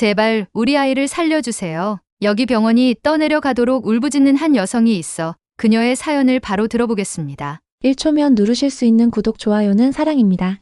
제발 우리 아이를 살려주세요. 여기 병원이 떠내려가도록 울부짖는 한 여성이 있어 그녀의 사연을 바로 들어보겠습니다. 1초면 누르실 수 있는 구독, 좋아요는 사랑입니다.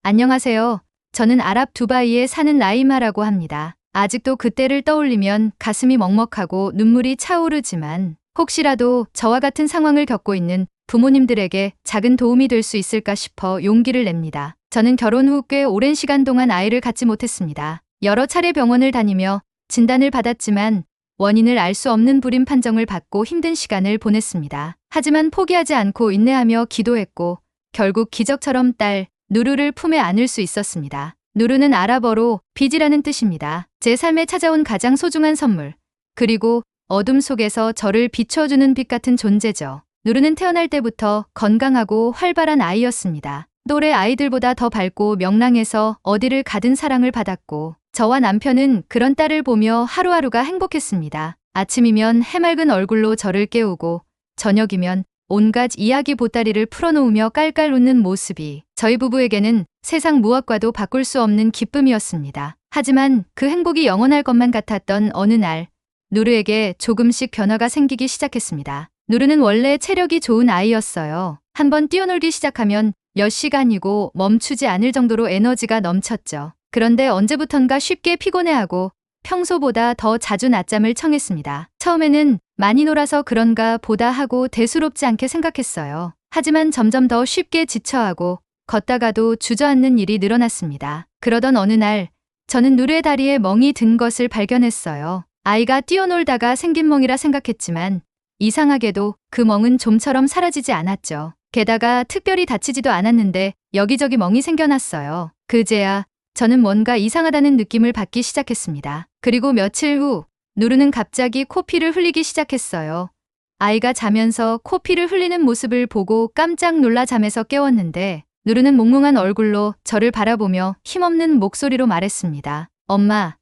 안녕하세요. 저는 아랍 두바이에 사는 나이마라고 합니다. 아직도 그때를 떠올리면 가슴이 먹먹하고 눈물이 차오르지만 혹시라도 저와 같은 상황을 겪고 있는 부모님들에게 작은 도움이 될 수 있을까 싶어 용기를 냅니다. 저는 결혼 후 꽤 오랜 시간 동안 아이를 갖지 못했습니다. 여러 차례 병원을 다니며 진단을 받았지만 원인을 알 수 없는 불임 판정을 받고 힘든 시간을 보냈습니다. 하지만 포기하지 않고 인내하며 기도했고 결국 기적처럼 딸 누르를 품에 안을 수 있었습니다. 누르는 아랍어로 빛이라는 뜻입니다. 제 삶에 찾아온 가장 소중한 선물, 그리고 어둠 속에서 저를 비춰주는 빛 같은 존재죠. 누르는 태어날 때부터 건강하고 활발한 아이였습니다. 또래 아이들보다 더 밝고 명랑해서 어디를 가든 사랑을 받았고 저와 남편은 그런 딸을 보며 하루하루가 행복했습니다. 아침이면 해맑은 얼굴로 저를 깨우고 저녁이면 온갖 이야기 보따리를 풀어놓으며 깔깔 웃는 모습이 저희 부부에게는 세상 무엇과도 바꿀 수 없는 기쁨이었습니다. 하지만 그 행복이 영원할 것만 같았던 어느 날 누르에게 조금씩 변화가 생기기 시작했습니다. 누르는 원래 체력이 좋은 아이였어요. 한번 뛰어놀기 시작하면 몇 시간이고 멈추지 않을 정도로 에너지가 넘쳤죠. 그런데 언제부턴가 쉽게 피곤해하고 평소보다 더 자주 낮잠을 청했습니다. 처음에는 많이 놀아서 그런가 보다 하고 대수롭지 않게 생각했어요. 하지만 점점 더 쉽게 지쳐하고 걷다가도 주저앉는 일이 늘어났습니다. 그러던 어느 날 저는 누르의 다리에 멍이 든 것을 발견했어요. 아이가 뛰어놀다가 생긴 멍이라 생각했지만 이상하게도 그 멍은 좀처럼 사라지지 않았죠. 게다가 특별히 다치지도 않았는데 여기저기 멍이 생겨났어요. 그제야 저는 뭔가 이상하다는 느낌을 받기 시작했습니다. 그리고 며칠 후 누르는 갑자기 코피를 흘리기 시작했어요. 아이가 자면서 코피를 흘리는 모습을 보고 깜짝 놀라 잠에서 깨웠는데 누르는 몽롱한 얼굴로 저를 바라보며 힘없는 목소리로 말했습니다. 엄마,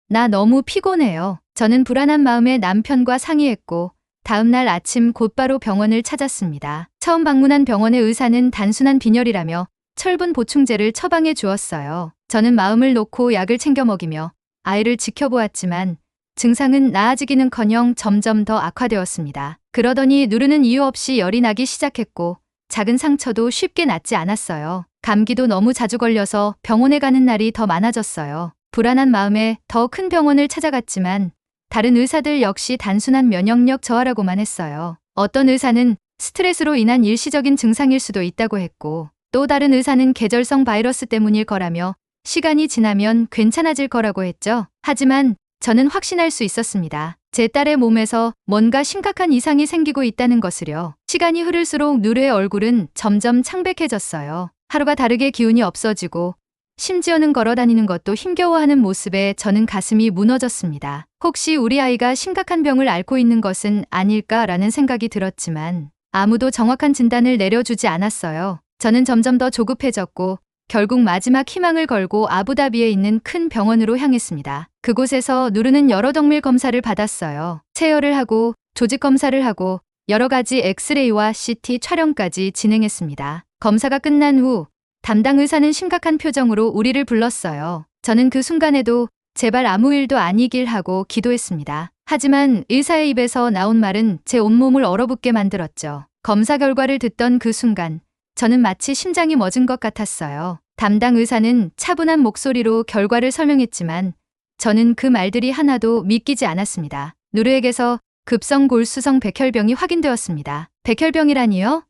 나 너무 피곤해요. 저는 불안한 마음에 남편과 상의했고 다음 날 아침 곧바로 병원을 찾았습니다. 처음 방문한 병원의 의사는 단순한 빈혈이라며 철분 보충제를 처방해 주었어요. 저는 마음을 놓고 약을 챙겨 먹이며 아이를 지켜보았지만 증상은 나아지기는커녕 점점 더 악화되었습니다. 그러더니 누르는 이유 없이 열이 나기 시작했고 작은 상처도 쉽게 낫지 않았어요. 감기도 너무 자주 걸려서 병원에 가는 날이 더 많아졌어요. 불안한 마음에 더 큰 병원을 찾아갔지만 다른 의사들 역시 단순한 면역력 저하라고만 했어요. 어떤 의사는 스트레스로 인한 일시적인 증상일 수도 있다고 했고 또 다른 의사는 계절성 바이러스 때문일 거라며 시간이 지나면 괜찮아질 거라고 했죠. 하지만 저는 확신할 수 있었습니다. 제 딸의 몸에서 뭔가 심각한 이상이 생기고 있다는 것을요. 시간이 흐를수록 누르의 얼굴은 점점 창백해졌어요. 하루가 다르게 기운이 없어지고 심지어는 걸어다니는 것도 힘겨워하는 모습에 저는 가슴이 무너졌습니다. 혹시 우리 아이가 심각한 병을 앓고 있는 것은 아닐까라는 생각이 들었지만 아무도 정확한 진단을 내려주지 않았어요. 저는 점점 더 조급해졌고 결국 마지막 희망을 걸고 아부다비에 있는 큰 병원으로 향했습니다. 그곳에서 누르는 여러 정밀 검사를 받았어요. 체열을 하고 조직 검사를 하고 여러 가지 엑스레이와 CT 촬영까지 진행했습니다. 검사가 끝난 후 담당 의사는 심각한 표정으로 우리를 불렀어요. 저는 그 순간에도 제발 아무 일도 아니길 하고 기도했습니다. 하지만 의사의 입에서 나온 말은 제 온몸을 얼어붙게 만들었죠. 검사 결과를 듣던 그 순간 저는 마치 심장이 멎은 것 같았어요. 담당 의사는 차분한 목소리로 결과를 설명했지만 저는 그 말들이 하나도 믿기지 않았습니다. 누르에게서 급성 골수성 백혈병이 확인되었습니다. 백혈병이라니요?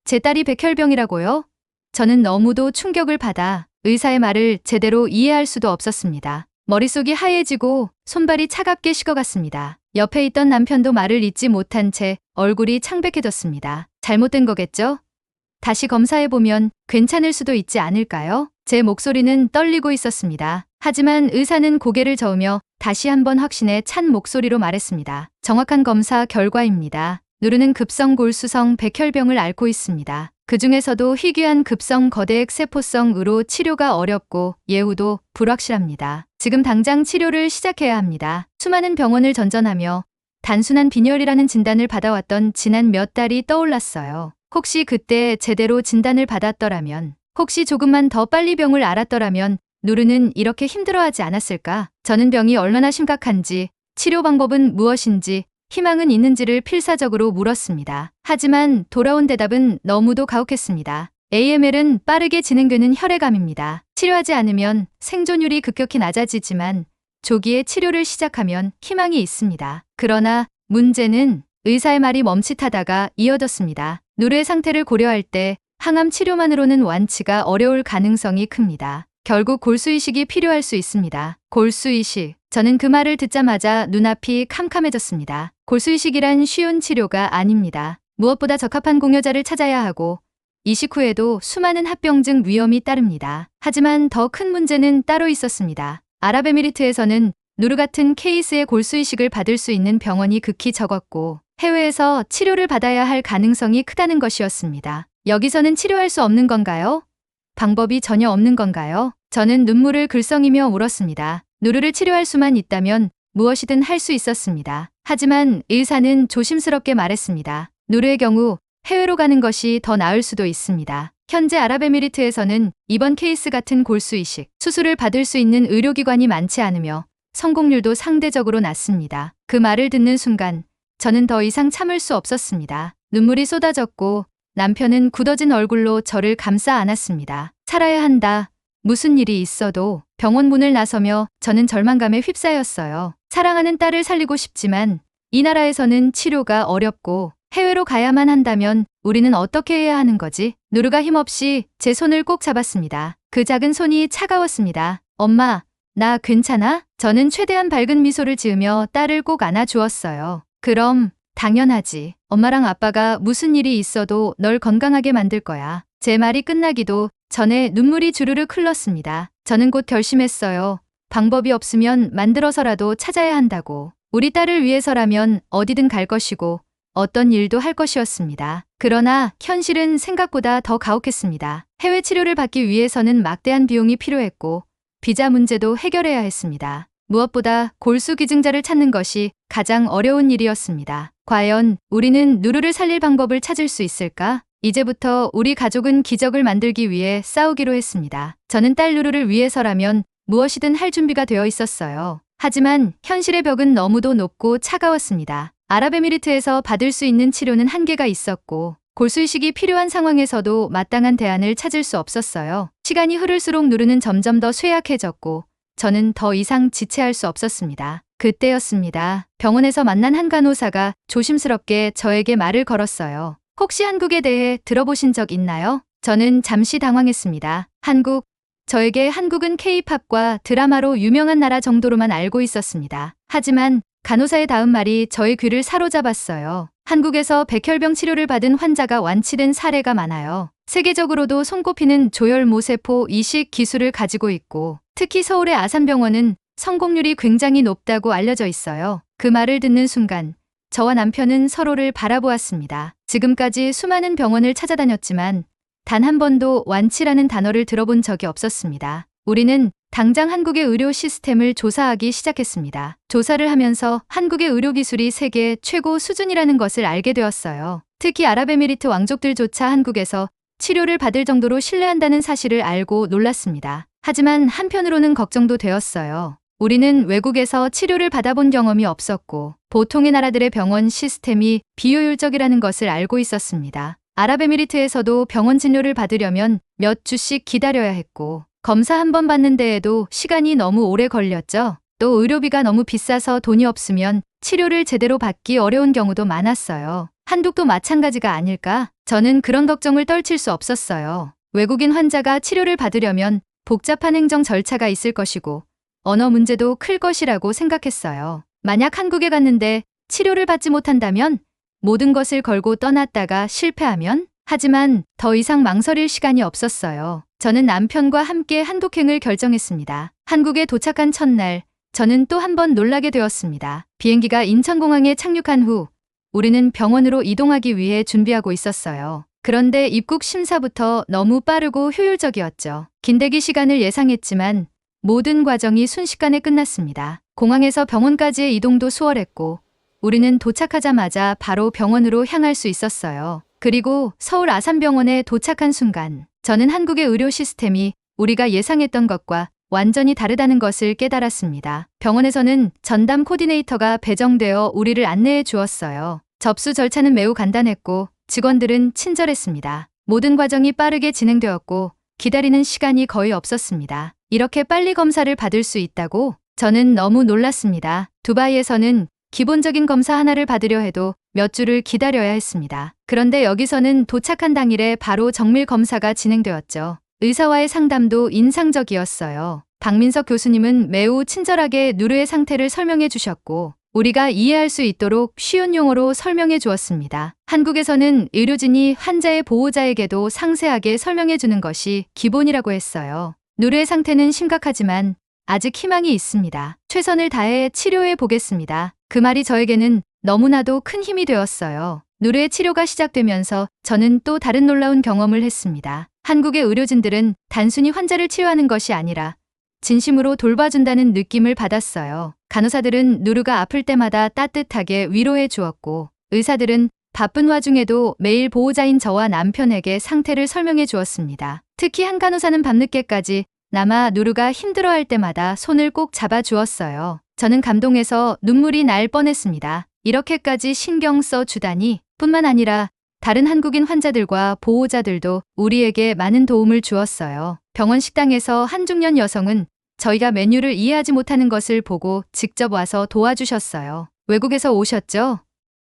제 딸이 백혈병이라고요? 저는 너무도 충격을 받아 의사의 말을 제대로 이해할 수도 없었습니다. 머릿속이 하얘지고 손발이 차갑게 식어갔습니다. 옆에 있던 남편도 말을 잇지 못한 채 얼굴이 창백해졌습니다. 잘못된 거겠죠? 다시 검사해보면 괜찮을 수도 있지 않을까요? 제 목소리는 떨리고 있었습니다. 하지만 의사는 고개를 저으며 다시 한번 확신에 찬 목소리로 말했습니다. 정확한 검사 결과입니다. 누르는 급성 골수성 백혈병을 앓고 있습니다. 그 중에서도 희귀한 급성 거대액 세포성으로 치료가 어렵고 예후도 불확실합니다. 지금 당장 치료를 시작해야 합니다. 수많은 병원을 전전하며 단순한 빈혈이라는 진단을 받아왔던 지난 몇 달이 떠올랐어요. 혹시 그때 제대로 진단을 받았더라면, 혹시 조금만 더 빨리 병을 알았더라면 누르는 이렇게 힘들어하지 않았을까? 저는 병이 얼마나 심각한지, 치료 방법은 무엇인지, 희망은 있는지를 필사적으로 물었습니다. 하지만 돌아온 대답은 너무도 가혹했습니다. AML은 빠르게 진행되는 혈액암입니다. 치료하지 않으면 생존율이 급격히 낮아지지만 조기에 치료를 시작하면 희망이 있습니다. 그러나 문제는 의사의 말이 멈칫하다가 이어졌습니다. 누르의 상태를 고려할 때 항암 치료만으로는 완치가 어려울 가능성이 큽니다. 결국 골수이식이 필요할 수 있습니다. 골수이식. 저는 그 말을 듣자마자 눈앞이 캄캄해졌습니다. 골수이식이란 쉬운 치료가 아닙니다. 무엇보다 적합한 공여자를 찾아야 하고 이식 후에도 수많은 합병증 위험이 따릅니다. 하지만 더 큰 문제는 따로 있었습니다. 아랍에미리트에서는 누르 같은 케이스의 골수이식을 받을 수 있는 병원이 극히 적었고 해외에서 치료를 받아야 할 가능성이 크다는 것이었습니다. 여기서는 치료할 수 없는 건가요? 방법이 전혀 없는 건가요? 저는 눈물을 글썽이며 울었습니다. 누르를 치료할 수만 있다면 무엇이든 할 수 있었습니다. 하지만 의사는 조심스럽게 말했습니다. 누르의 경우 해외로 가는 것이 더 나을 수도 있습니다. 현재 아랍에미리트에서는 이번 케이스 같은 골수이식 수술을 받을 수 있는 의료기관이 많지 않으며 성공률도 상대적으로 낮습니다. 그 말을 듣는 순간 저는 더 이상 참을 수 없었습니다. 눈물이 쏟아졌고 남편은 굳어진 얼굴로 저를 감싸 안았습니다. 살아야 한다. 무슨 일이 있어도. 병원 문을 나서며 저는 절망감에 휩싸였어요. 사랑하는 딸을 살리고 싶지만 이 나라에서는 치료가 어렵고 해외로 가야만 한다면 우리는 어떻게 해야 하는 거지? 누르가 힘없이 제 손을 꼭 잡았습니다. 그 작은 손이 차가웠습니다. 엄마, 나 괜찮아? 저는 최대한 밝은 미소를 지으며 딸을 꼭 안아주었어요. 그럼 당연하지. 엄마랑 아빠가 무슨 일이 있어도 널 건강하게 만들 거야. 제 말이 끝나기도 전에 눈물이 주르륵 흘렀습니다. 저는 곧 결심했어요. 방법이 없으면 만들어서라도 찾아야 한다고. 우리 딸을 위해서라면 어디든 갈 것이고 어떤 일도 할 것이었습니다. 그러나 현실은 생각보다 더 가혹했습니다. 해외 치료를 받기 위해서는 막대한 비용이 필요했고 비자 문제도 해결해야 했습니다. 무엇보다 골수 기증자를 찾는 것이 가장 어려운 일이었습니다. 과연 우리는 누르를 살릴 방법을 찾을 수 있을까? 이제부터 우리 가족은 기적을 만들기 위해 싸우기로 했습니다. 저는 딸 누르를 위해서라면 무엇이든 할 준비가 되어 있었어요. 하지만 현실의 벽은 너무도 높고 차가웠습니다. 아랍에미리트에서 받을 수 있는 치료는 한계가 있었고 골수이식이 필요한 상황에서도 마땅한 대안을 찾을 수 없었어요. 시간이 흐를수록 누르는 점점 더 쇠약해졌고 저는 더 이상 지체할 수 없었습니다. 그때였습니다. 병원에서 만난 한 간호사가 조심스럽게 저에게 말을 걸었어요. 혹시 한국에 대해 들어보신 적 있나요? 저는 잠시 당황했습니다. 한국. 저에게 한국은 K-팝과 드라마로 유명한 나라 정도로만 알고 있었습니다. 하지만 간호사의 다음 말이 저의 귀를 사로잡았어요. 한국에서 백혈병 치료를 받은 환자가 완치된 사례가 많아요. 세계적으로도 손꼽히는 조혈모세포 이식 기술을 가지고 있고 특히 서울의 아산병원은 성공률이 굉장히 높다고 알려져 있어요. 그 말을 듣는 순간 저와 남편은 서로를 바라보았습니다. 지금까지 수많은 병원을 찾아다녔지만 단 한 번도 완치라는 단어를 들어본 적이 없었습니다. 우리는 당장 한국의 의료 시스템을 조사하기 시작했습니다. 조사를 하면서 한국의 의료기술이 세계 최고 수준이라는 것을 알게 되었어요. 특히 아랍에미리트 왕족들조차 한국에서 치료를 받을 정도로 신뢰한다는 사실을 알고 놀랐습니다. 하지만 한편으로는 걱정도 되었어요. 우리는 외국에서 치료를 받아본 경험이 없었고 보통의 나라들의 병원 시스템이 비효율적이라는 것을 알고 있었습니다. 아랍에미리트에서도 병원 진료를 받으려면 몇 주씩 기다려야 했고 검사 한 번 받는 데에도 시간이 너무 오래 걸렸죠. 또 의료비가 너무 비싸서 돈이 없으면 치료를 제대로 받기 어려운 경우도 많았어요. 한국도 마찬가지가 아닐까? 저는 그런 걱정을 떨칠 수 없었어요. 외국인 환자가 치료를 받으려면 복잡한 행정 절차가 있을 것이고 언어 문제도 클 것이라고 생각했어요. 만약 한국에 갔는데 치료를 받지 못한다면 모든 것을 걸고 떠났다가 실패하면? 하지만 더 이상 망설일 시간이 없었어요. 저는 남편과 함께 한국행을 결정했습니다. 한국에 도착한 첫날, 저는 또 한 번 놀라게 되었습니다. 비행기가 인천공항에 착륙한 후 우리는 병원으로 이동하기 위해 준비하고 있었어요. 그런데 입국 심사부터 너무 빠르고 효율적이었죠. 긴 대기 시간을 예상했지만 모든 과정이 순식간에 끝났습니다. 공항에서 병원까지의 이동도 수월했고 우리는 도착하자마자 바로 병원으로 향할 수 있었어요. 그리고 서울 아산병원에 도착한 순간 저는 한국의 의료 시스템이 우리가 예상했던 것과 완전히 다르다는 것을 깨달았습니다. 병원에서는 전담 코디네이터가 배정되어 우리를 안내해 주었어요. 접수 절차는 매우 간단했고 직원들은 친절했습니다. 모든 과정이 빠르게 진행되었고 기다리는 시간이 거의 없었습니다. 이렇게 빨리 검사를 받을 수 있다고 저는 너무 놀랐습니다. 두바이에서는 기본적인 검사 하나를 받으려 해도 몇 주를 기다려야 했습니다. 그런데 여기서는 도착한 당일에 바로 정밀 검사가 진행되었죠. 의사와의 상담도 인상적이었어요. 박민석 교수님은 매우 친절하게 누르의 상태를 설명해 주셨고 우리가 이해할 수 있도록 쉬운 용어로 설명해 주었습니다. 한국에서는 의료진이 환자의 보호자에게도 상세하게 설명해 주는 것이 기본이라고 했어요. 누르의 상태는 심각하지만 아직 희망이 있습니다. 최선을 다해 치료해 보겠습니다. 그 말이 저에게는 너무나도 큰 힘이 되었어요. 누르의 치료가 시작되면서 저는 또 다른 놀라운 경험을 했습니다. 한국의 의료진들은 단순히 환자를 치료하는 것이 아니라 진심으로 돌봐준다는 느낌을 받았어요. 간호사들은 누르가 아플 때마다 따뜻하게 위로해 주었고 의사들은 바쁜 와중에도 매일 보호자인 저와 남편에게 상태를 설명해 주었습니다. 특히 한 간호사는 밤늦게까지 남아 누르가 힘들어할 때마다 손을 꼭 잡아 주었어요. 저는 감동해서 눈물이 날 뻔했습니다. 이렇게까지 신경 써 주다니 뿐만 아니라 다른 한국인 환자들과 보호자들도 우리에게 많은 도움을 주었어요. 병원 식당에서 한 중년 여성은 저희가 메뉴를 이해하지 못하는 것을 보고 직접 와서 도와주셨어요. 외국에서 오셨죠?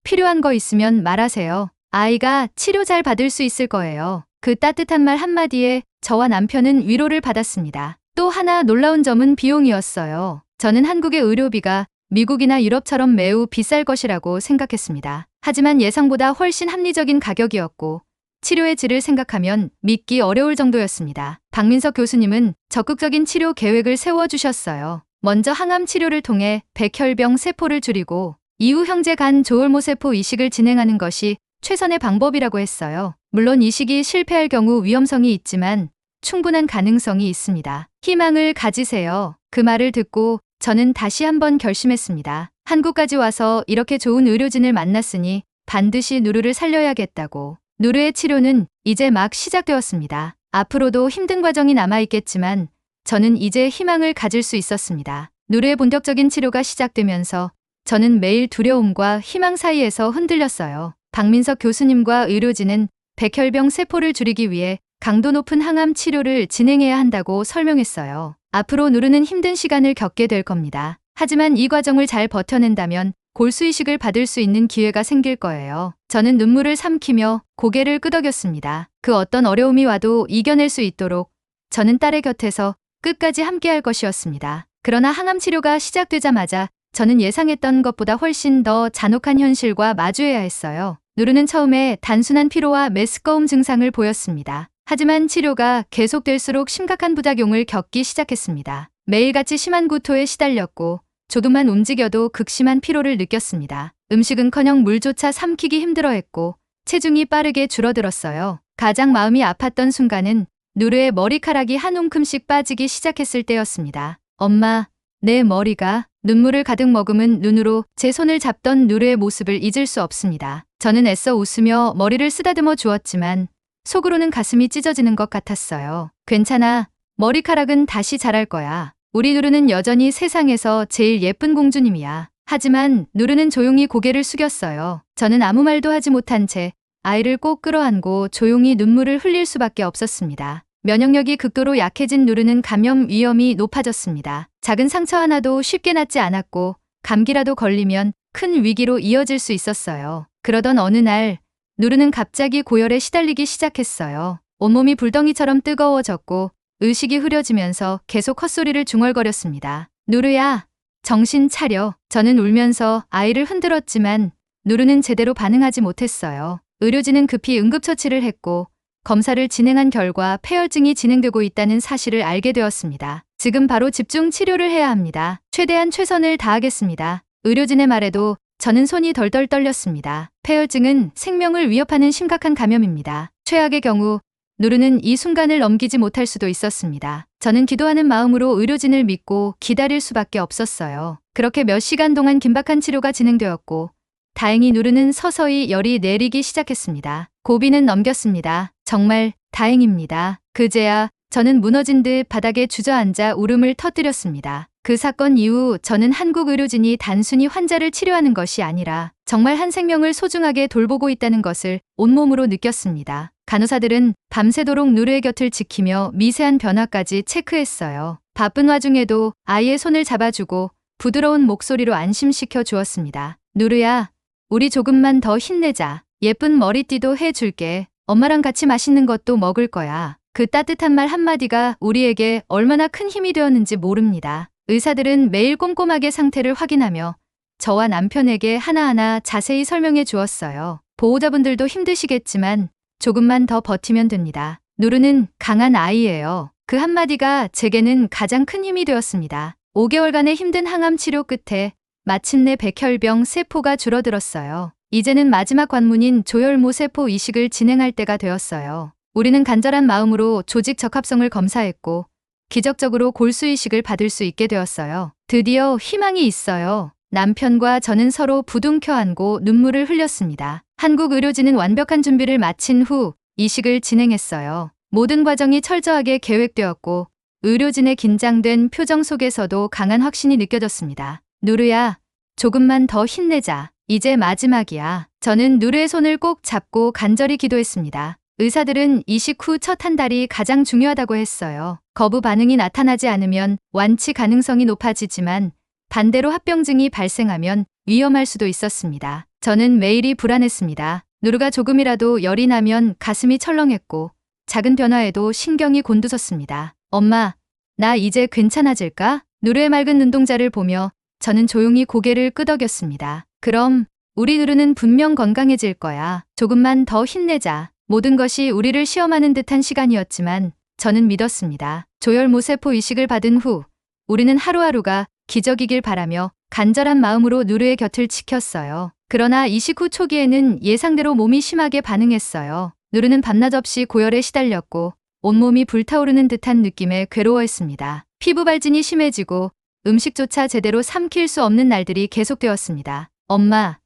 필요한 거 있으면 말하세요. 아이가 치료 잘 받을 수 있을 거예요. 그 따뜻한 말 한마디에 저와 남편은 위로를 받았습니다. 또 하나 놀라운 점은 비용이었어요. 저는 한국의 의료비가 미국이나 유럽처럼 매우 비쌀 것이라고 생각했습니다. 하지만 예상보다 훨씬 합리적인 가격이었고 치료의 질을 생각하면 믿기 어려울 정도였습니다. 박민석 교수님은 적극적인 치료 계획을 세워주셨어요. 먼저 항암 치료를 통해 백혈병 세포를 줄이고 이후 형제 간 조혈모 세포 이식을 진행하는 것이 최선의 방법이라고 했어요. 물론 이식이 실패할 경우 위험성이 있지만 충분한 가능성이 있습니다. 희망을 가지세요. 그 말을 듣고 저는 다시 한번 결심했습니다. 한국까지 와서 이렇게 좋은 의료진을 만났으니 반드시 누르를 살려야겠다고. 누르의 치료는 이제 막 시작되었습니다. 앞으로도 힘든 과정이 남아있겠지만 저는 이제 희망을 가질 수 있었습니다. 누르의 본격적인 치료가 시작되면서 저는 매일 두려움과 희망 사이에서 흔들렸어요. 박민석 교수님과 의료진은 백혈병 세포를 줄이기 위해 강도 높은 항암 치료를 진행해야 한다고 설명했어요. 앞으로 누르는 힘든 시간을 겪게 될 겁니다. 하지만 이 과정을 잘 버텨낸다면 골수이식을 받을 수 있는 기회가 생길 거예요. 저는 눈물을 삼키며 고개를 끄덕였습니다. 그 어떤 어려움이 와도 이겨낼 수 있도록 저는 딸의 곁에서 끝까지 함께할 것이었습니다. 그러나 항암 치료가 시작되자마자 저는 예상했던 것보다 훨씬 더 잔혹한 현실과 마주해야 했어요. 누르는 처음에 단순한 피로와 메스꺼움 증상을 보였습니다. 하지만 치료가 계속될수록 심각한 부작용을 겪기 시작했습니다. 매일같이 심한 구토에 시달렸고 조금만 움직여도 극심한 피로를 느꼈습니다. 음식은커녕 물조차 삼키기 힘들어했고 체중이 빠르게 줄어들었어요. 가장 마음이 아팠던 순간은 누르의 머리카락이 한 움큼씩 빠지기 시작했을 때였습니다. 엄마, 내 머리가. 눈물을 가득 머금은 눈으로 제 손을 잡던 누르의 모습을 잊을 수 없습니다. 저는 애써 웃으며 머리를 쓰다듬어 주었지만 속으로는 가슴이 찢어지는 것 같았어요. 괜찮아. 머리카락은 다시 자랄 거야. 우리 누르는 여전히 세상에서 제일 예쁜 공주님이야. 하지만 누르는 조용히 고개를 숙였어요. 저는 아무 말도 하지 못한 채 아이를 꼭 끌어안고 조용히 눈물을 흘릴 수밖에 없었습니다. 면역력이 극도로 약해진 누르는 감염 위험이 높아졌습니다. 작은 상처 하나도 쉽게 낫지 않았고 감기라도 걸리면 큰 위기로 이어질 수 있었어요. 그러던 어느 날 누르는 갑자기 고열에 시달리기 시작했어요. 온몸이 불덩이처럼 뜨거워졌고 의식이 흐려지면서 계속 헛소리를 중얼거렸습니다. 누르야, 정신 차려. 저는 울면서 아이를 흔들었지만 누르는 제대로 반응하지 못했어요. 의료진은 급히 응급처치를 했고 검사를 진행한 결과 폐혈증이 진행되고 있다는 사실을 알게 되었습니다. 지금 바로 집중 치료를 해야 합니다. 최대한 최선을 다하겠습니다. 의료진의 말에도 저는 손이 덜덜 떨렸습니다. 폐혈증은 생명을 위협하는 심각한 감염입니다. 최악의 경우 누르는 이 순간을 넘기지 못할 수도 있었습니다. 저는 기도하는 마음으로 의료진을 믿고 기다릴 수밖에 없었어요. 그렇게 몇 시간 동안 긴박한 치료가 진행되었고 다행히 누르는 서서히 열이 내리기 시작했습니다. 고비는 넘겼습니다. 정말 다행입니다. 그제야 저는 무너진 듯 바닥에 주저앉아 울음을 터뜨렸습니다. 그 사건 이후 저는 한국 의료진이 단순히 환자를 치료하는 것이 아니라 정말 한 생명을 소중하게 돌보고 있다는 것을 온몸으로 느꼈습니다. 간호사들은 밤새도록 누르의 곁을 지키며 미세한 변화까지 체크했어요. 바쁜 와중에도 아이의 손을 잡아주고 부드러운 목소리로 안심시켜 주었습니다. 누르야, 우리 조금만 더 힘내자. 예쁜 머리띠도 해줄게. 엄마랑 같이 맛있는 것도 먹을 거야. 그 따뜻한 말 한마디가 우리에게 얼마나 큰 힘이 되었는지 모릅니다. 의사들은 매일 꼼꼼하게 상태를 확인하며 저와 남편에게 하나하나 자세히 설명해 주었어요. 보호자분들도 힘드시겠지만 조금만 더 버티면 됩니다. 누르는 강한 아이예요. 그 한마디가 제게는 가장 큰 힘이 되었습니다. 5개월간의 힘든 항암 치료 끝에 마침내 백혈병 세포가 줄어들었어요. 이제는 마지막 관문인 조혈모 세포 이식을 진행할 때가 되었어요. 우리는 간절한 마음으로 조직 적합성을 검사했고 기적적으로 골수 이식을 받을 수 있게 되었어요. 드디어 희망이 있어요. 남편과 저는 서로 부둥켜 안고 눈물을 흘렸습니다. 한국 의료진은 완벽한 준비를 마친 후 이식을 진행했어요. 모든 과정이 철저하게 계획되었고 의료진의 긴장된 표정 속에서도 강한 확신이 느껴졌습니다. 누르야, 조금만 더 힘내자. 이제 마지막이야. 저는 누르의 손을 꼭 잡고 간절히 기도했습니다. 의사들은 이식 후 첫 한 달이 가장 중요하다고 했어요. 거부 반응이 나타나지 않으면 완치 가능성이 높아지지만 반대로 합병증이 발생하면 위험할 수도 있었습니다. 저는 매일이 불안했습니다. 누르가 조금이라도 열이 나면 가슴이 철렁했고 작은 변화에도 신경이 곤두섰습니다. 엄마, 나 이제 괜찮아질까? 누르의 맑은 눈동자를 보며 저는 조용히 고개를 끄덕였습니다. 그럼 우리 누르는 분명 건강해질 거야. 조금만 더 힘내자. 모든 것이 우리를 시험하는 듯한 시간이었지만 저는 믿었습니다. 조혈모세포 이식을 받은 후 우리는 하루하루가 기적이길 바라며 간절한 마음으로 누르의 곁을 지켰어요. 그러나 이식 후 초기에는 예상대로 몸이 심하게 반응했어요. 누르는 밤낮 없이 고열에 시달렸고 온몸이 불타오르는 듯한 느낌에 괴로워했습니다. 피부 발진이 심해지고 음식조차 제대로 삼킬 수 없는 날들이 계속되었습니다. 엄마,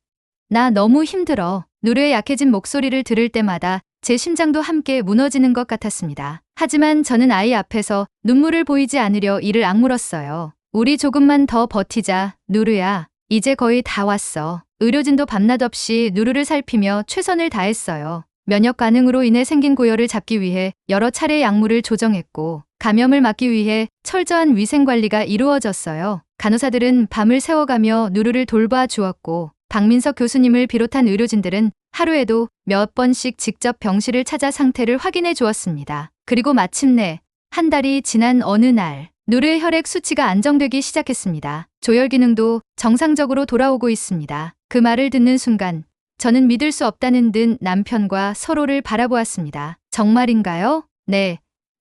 나 너무 힘들어. 누르의 약해진 목소리를 들을 때마다 제 심장도 함께 무너지는 것 같았습니다. 하지만 저는 아이 앞에서 눈물을 보이지 않으려 이를 악물었어요. 우리 조금만 더 버티자, 누르야. 이제 거의 다 왔어. 의료진도 밤낮 없이 누르를 살피며 최선을 다했어요. 면역 반응으로 인해 생긴 고열을 잡기 위해 여러 차례 약물을 조정했고 감염을 막기 위해 철저한 위생 관리가 이루어졌어요. 간호사들은 밤을 새워가며 누르를 돌봐 주었고 박민석 교수님을 비롯한 의료진들은 하루에도 몇 번씩 직접 병실을 찾아 상태를 확인해 주었습니다. 그리고 마침내 한 달이 지난 어느 날 누르의 혈액 수치가 안정되기 시작했습니다. 조혈 기능도 정상적으로 돌아오고 있습니다. 그 말을 듣는 순간 저는 믿을 수 없다는 듯 남편과 서로를 바라보았습니다. 정말인가요? 네.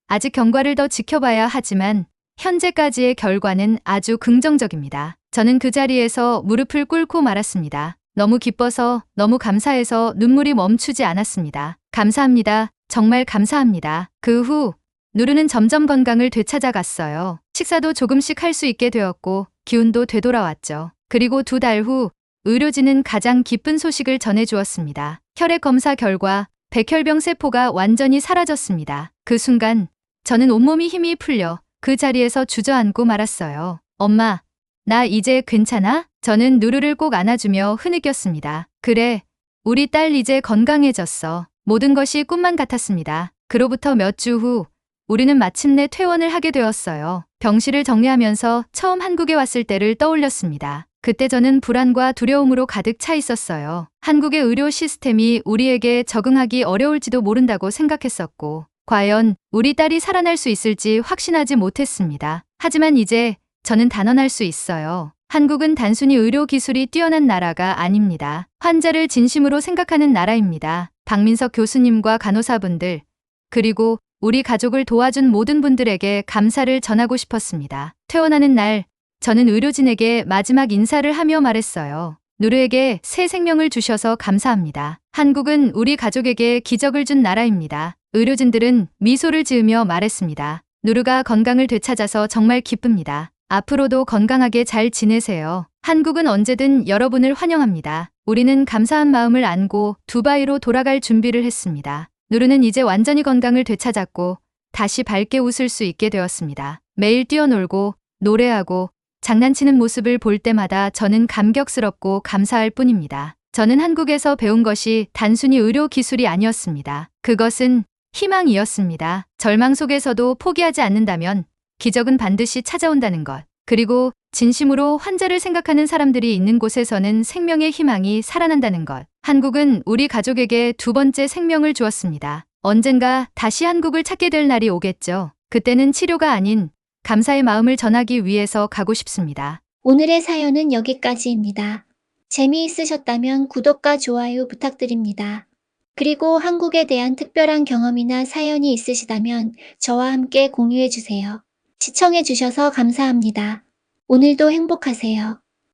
아직 경과를 더 지켜봐야 하지만 현재까지의 결과는 아주 긍정적입니다. 저는 그 자리에서 무릎을 꿇고 말았습니다. 너무 기뻐서, 너무 감사해서 눈물이 멈추지 않았습니다. 감사합니다. 정말 감사합니다. 그 후 누르는 점점 건강을 되찾아갔어요. 식사도 조금씩 할 수 있게 되었고 기운도 되돌아왔죠. 그리고 2달 후 의료진은 가장 기쁜 소식을 전해주었습니다. 혈액 검사 결과 백혈병 세포가 완전히 사라졌습니다. 그 순간 저는 온몸이 힘이 풀려 그 자리에서 주저앉고 말았어요. 엄마, 나 이제 괜찮아? 저는 누르를 꼭 안아주며 흐느꼈습니다. 그래, 우리 딸 이제 건강해졌어. 모든 것이 꿈만 같았습니다. 그로부터 몇 주 후 우리는 마침내 퇴원을 하게 되었어요. 병실을 정리하면서 처음 한국에 왔을 때를 떠올렸습니다. 그때 저는 불안과 두려움으로 가득 차 있었어요. 한국의 의료 시스템이 우리에게 적응하기 어려울지도 모른다고 생각했었고 과연 우리 딸이 살아날 수 있을지 확신하지 못했습니다. 하지만 이제 저는 단언할 수 있어요. 한국은 단순히 의료 기술이 뛰어난 나라가 아닙니다. 환자를 진심으로 생각하는 나라입니다. 박민석 교수님과 간호사분들, 그리고 우리 가족을 도와준 모든 분들에게 감사를 전하고 싶었습니다. 퇴원하는 날, 저는 의료진에게 마지막 인사를 하며 말했어요. 누르에게 새 생명을 주셔서 감사합니다. 한국은 우리 가족에게 기적을 준 나라입니다. 의료진들은 미소를 지으며 말했습니다. 누르가 건강을 되찾아서 정말 기쁩니다. 앞으로도 건강하게 잘 지내세요. 한국은 언제든 여러분을 환영합니다. 우리는 감사한 마음을 안고 두바이로 돌아갈 준비를 했습니다. 누르는 이제 완전히 건강을 되찾았고 다시 밝게 웃을 수 있게 되었습니다. 매일 뛰어놀고 노래하고 장난치는 모습을 볼 때마다 저는 감격스럽고 감사할 뿐입니다. 저는 한국에서 배운 것이 단순히 의료 기술이 아니었습니다. 그것은 희망이었습니다. 절망 속에서도 포기하지 않는다면 기적은 반드시 찾아온다는 것. 그리고 진심으로 환자를 생각하는 사람들이 있는 곳에서는 생명의 희망이 살아난다는 것. 한국은 우리 가족에게 두 번째 생명을 주었습니다. 언젠가 다시 한국을 찾게 될 날이 오겠죠. 그때는 치료가 아닌 감사의 마음을 전하기 위해서 가고 싶습니다. 오늘의 사연은 여기까지입니다. 재미있으셨다면 구독과 좋아요 부탁드립니다. 그리고 한국에 대한 특별한 경험이나 사연이 있으시다면 저와 함께 공유해 주세요. 시청해 주셔서 감사합니다. 오늘도 행복하세요.